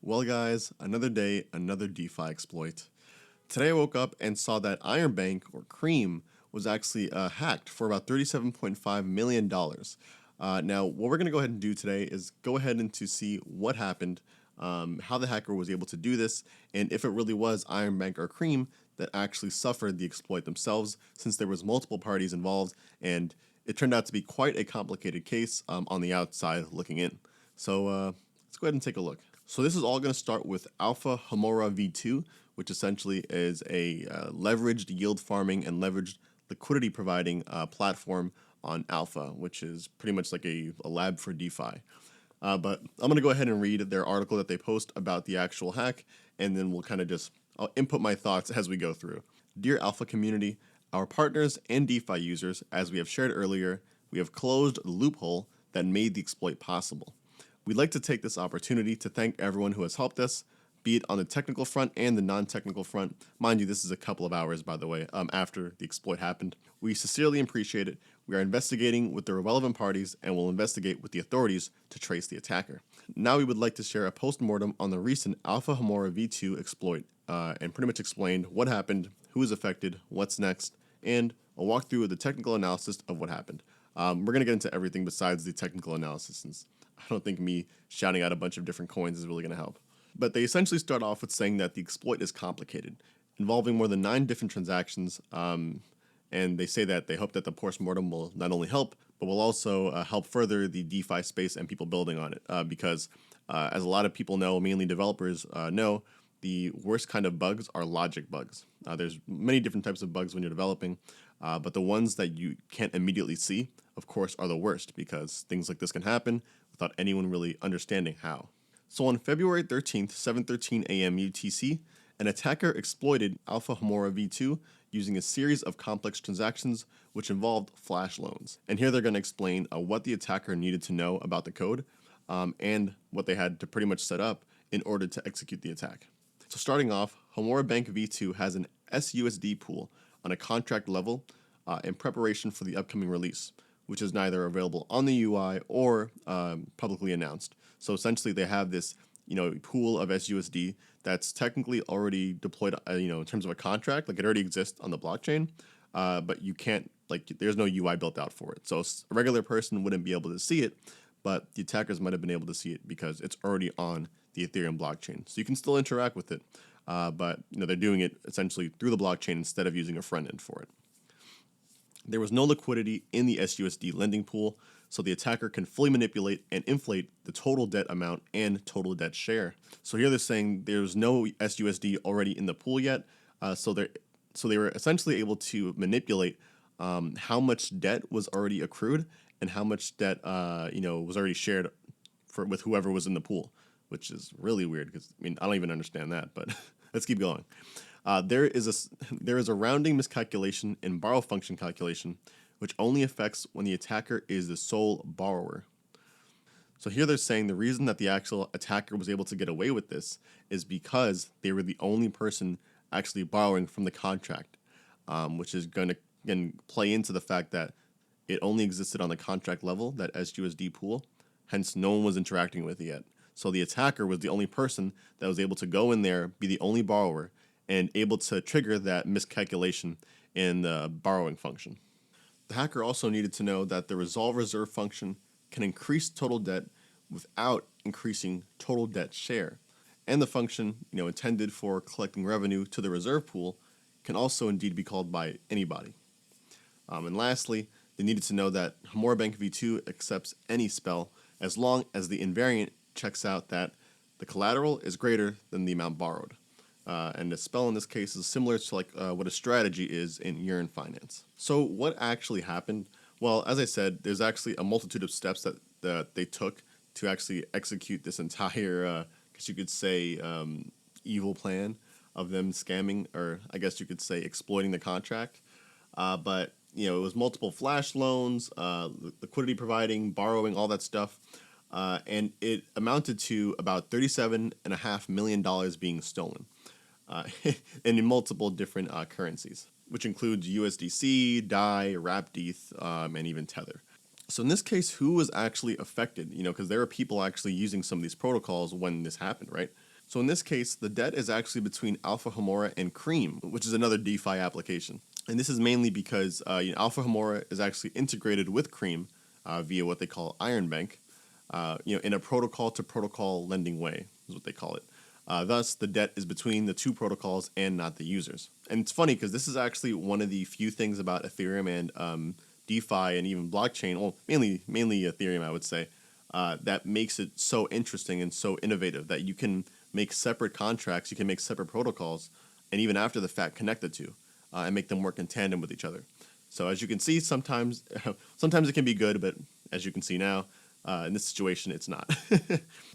Well guys, another day, another DeFi exploit. Today I woke up and saw that Iron Bank, or Cream, was actually hacked for about $37.5 million. Now, what we're going to go ahead and do today is go ahead and to see what happened, how the hacker was able to do this, and if it really was Iron Bank or Cream that actually suffered the exploit themselves, since there was multiple parties involved, and it turned out to be quite a complicated case on the outside looking in. So let's go ahead and take a look. So this is all going to start with Alpha Homora V2, which essentially is a leveraged yield farming and leveraged liquidity providing platform on Alpha, which is pretty much like a lab for DeFi. But I'm going to go ahead and read their article that they post about the actual hack, and then I'll input my thoughts as we go through. Dear Alpha community, our partners and DeFi users, as we have shared earlier, we have closed the loophole that made the exploit possible. We'd like to take this opportunity to thank everyone who has helped us, be it on the technical front and the non-technical front. Mind you, this is a couple of hours, by the way, after the exploit happened. We sincerely appreciate it. We are investigating with the relevant parties and will investigate with the authorities to trace the attacker. Now we would like to share a post-mortem on the recent Alpha Homora V2 exploit and pretty much explain what happened, who is affected, what's next, and a walkthrough of the technical analysis of what happened. We're going to get into everything besides the technical analysis, since I don't think me shouting out a bunch of different coins is really going to help. But they essentially start off with saying that the exploit is complicated, involving more than 9 different transactions, and they say that they hope that the post-mortem will not only help, but will also help further the DeFi space and people building on it, because as a lot of people know, mainly developers know, the worst kind of bugs are logic bugs. There's many different types of bugs when you're developing, but the ones that you can't immediately see, of course, are the worst, because things like this can happen without anyone really understanding how. So on February 13th, 7:13 a.m. UTC, an attacker exploited Alpha Homora V2 using a series of complex transactions which involved flash loans. And here they're going to explain what the attacker needed to know about the code and what they had to pretty much set up in order to execute the attack. So starting off, Homora Bank V2 has an SUSD pool on a contract level in preparation for the upcoming release, which is neither available on the UI or publicly announced. So essentially, they have this, pool of SUSD that's technically already deployed, in terms of a contract, like it already exists on the blockchain, but you can't, there's no UI built out for it. So a regular person wouldn't be able to see it, but the attackers might have been able to see it because it's already on the Ethereum blockchain. So you can still interact with it, but they're doing it essentially through the blockchain instead of using a front end for it. There was no liquidity in the SUSD lending pool, so the attacker can fully manipulate and inflate the total debt amount and total debt share. So here they're saying there's no SUSD already in the pool yet, so they were essentially able to manipulate how much debt was already accrued and how much debt was already shared with whoever was in the pool, which is really weird because I don't even understand that, but let's keep going. There is a rounding miscalculation in borrow function calculation, which only affects when the attacker is the sole borrower. So here they're saying the reason that the actual attacker was able to get away with this is because they were the only person actually borrowing from the contract, which is going to again play into the fact that it only existed on the contract level, that SUSD pool, hence no one was interacting with it yet. So the attacker was the only person that was able to go in there, be the only borrower, and able to trigger that miscalculation in the borrowing function. The hacker also needed to know that the resolve reserve function can increase total debt without increasing total debt share. And the function, intended for collecting revenue to the reserve pool can also indeed be called by anybody. And lastly, they needed to know that Homora Bank V2 accepts any spell as long as the invariant checks out that the collateral is greater than the amount borrowed. And the spell in this case is similar to what a strategy is in Urine Finance. So what actually happened? Well, as I said, there's actually a multitude of steps that they took to actually execute this entire, I guess you could say, evil plan of them scamming, or I guess you could say exploiting the contract. But it was multiple flash loans, liquidity providing, borrowing, all that stuff. And it amounted to about $37.5 million being stolen. And in multiple different currencies, which includes USDC, DAI, WrapDETH, and even Tether. So in this case, who was actually affected? Because there are people actually using some of these protocols when this happened, right? So in this case, the debt is actually between Alpha Homora and Cream, which is another DeFi application. And this is mainly because Alpha Homora is actually integrated with Cream via what they call Iron Bank, in a protocol-to-protocol lending way is what they call it. Thus, the debt is between the two protocols and not the users. And it's funny because this is actually one of the few things about Ethereum and DeFi and even blockchain, well, mainly Ethereum, I would say, that makes it so interesting and so innovative that you can make separate contracts, you can make separate protocols, and even after the fact connect the two and make them work in tandem with each other. So as you can see, sometimes it can be good, but as you can see now, in this situation, it's not.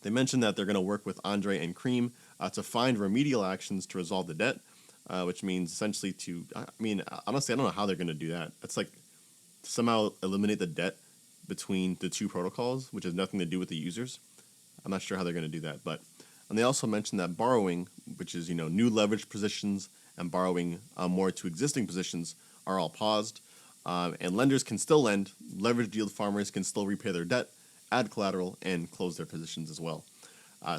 They mentioned that they're going to work with Andre and Cream to find remedial actions to resolve the debt, which means essentially honestly, I don't know how they're going to do that. It's like somehow eliminate the debt between the two protocols, which has nothing to do with the users. I'm not sure how they're going to do that. And they also mentioned that borrowing, which is, new leverage positions and borrowing more to existing positions are all paused. And lenders can still lend, leveraged yield farmers can still repay their debt, add collateral, and close their positions as well. I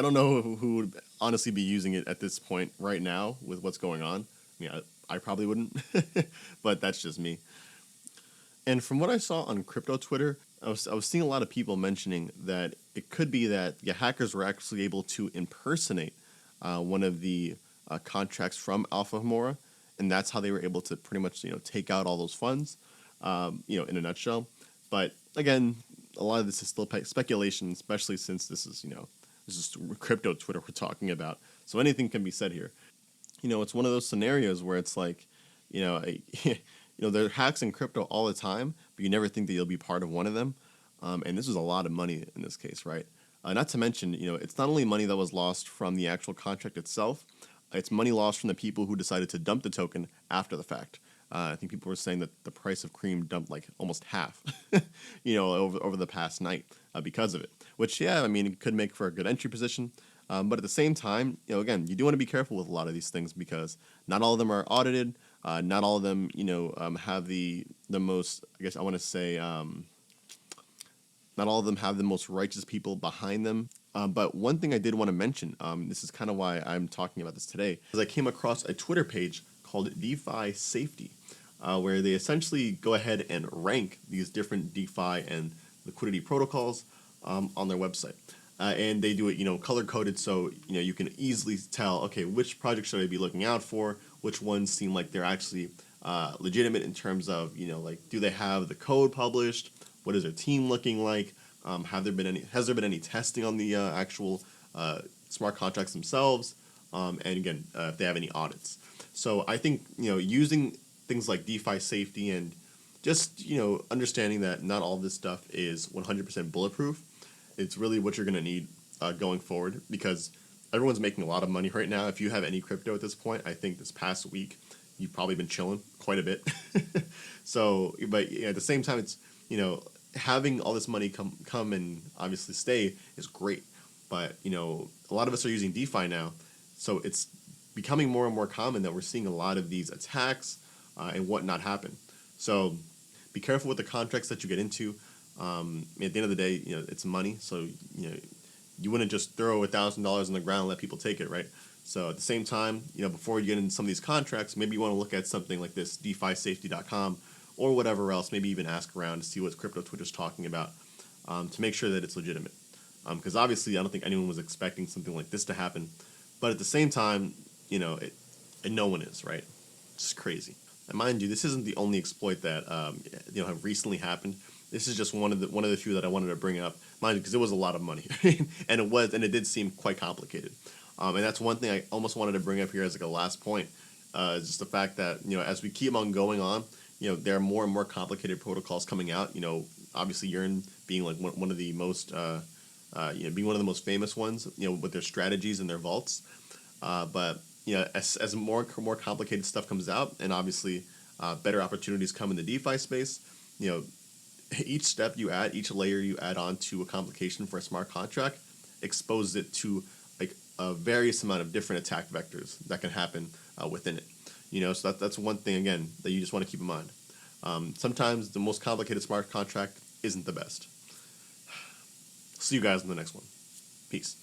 don't know who would honestly be using it at this point right now with what's going on. I probably wouldn't, but that's just me. And from what I saw on crypto Twitter, I was seeing a lot of people mentioning that it could be that hackers were actually able to impersonate one of the contracts from Alpha Homora, and that's how they were able to pretty much take out all those funds, in a nutshell. But again, a lot of this is still speculation, especially since this is crypto Twitter we're talking about. So anything can be said here. It's one of those scenarios where it's like, there are hacks in crypto all the time, but you never think that you'll be part of one of them. And this was a lot of money in this case, right? Not to mention, it's not only money that was lost from the actual contract itself, it's money lost from the people who decided to dump the token after the fact. I think people were saying that the price of Cream dumped like almost half, over the past night because of it. Which, it could make for a good entry position. But at the same time, again, you do want to be careful with a lot of these things because not all of them are audited. Not all of them, have the most, I guess I want to say, not all of them have the most righteous people behind them. But one thing I did want to mention, this is kind of why I'm talking about this today, is I came across a Twitter page called DeFi Safety, where they essentially go ahead and rank these different DeFi and liquidity protocols on their website. And they do it, color-coded, so, you can easily tell, okay, which project should I be looking out for, which ones seem like they're actually legitimate in terms of, do they have the code published, what is their team looking like, has there been any testing on the actual smart contracts themselves, and again, if they have any audits. So I think, using things like DeFi Safety and just, understanding that not all this stuff is 100% bulletproof, it's really what you're going to need going forward because everyone's making a lot of money right now. If you have any crypto at this point, I think this past week, you've probably been chilling quite a bit. So, but at the same time, it's, having all this money come and obviously stay is great. But, a lot of us are using DeFi now. So it's becoming more and more common that we're seeing a lot of these attacks and whatnot happen. So be careful with the contracts that you get into. At the end of the day, it's money. So, you wouldn't just throw $1,000 on the ground and let people take it, right? So at the same time, before you get into some of these contracts, maybe you want to look at something like this, DeFiSafety.com or whatever else, maybe even ask around to see what crypto Twitter's talking about to make sure that it's legitimate. Because obviously I don't think anyone was expecting something like this to happen. But at the same time, and no one is, right? It's just crazy. And mind you, this isn't the only exploit that have recently happened. This is just one of the few that I wanted to bring up, mind you, because it was a lot of money, and it did seem quite complicated. And that's one thing I almost wanted to bring up here as like a last point, is just the fact that as we keep on going on, there are more and more complicated protocols coming out. Obviously Yearn being like one of the most, being one of the most famous ones, with their strategies and their vaults. But as more complicated stuff comes out, and obviously better opportunities come in the DeFi space, each step you add, each layer you add on to a complication for a smart contract exposes it to like a various amount of different attack vectors that can happen within it. So that's one thing, again, that you just want to keep in mind. Sometimes the most complicated smart contract isn't the best. See you guys in the next one. Peace.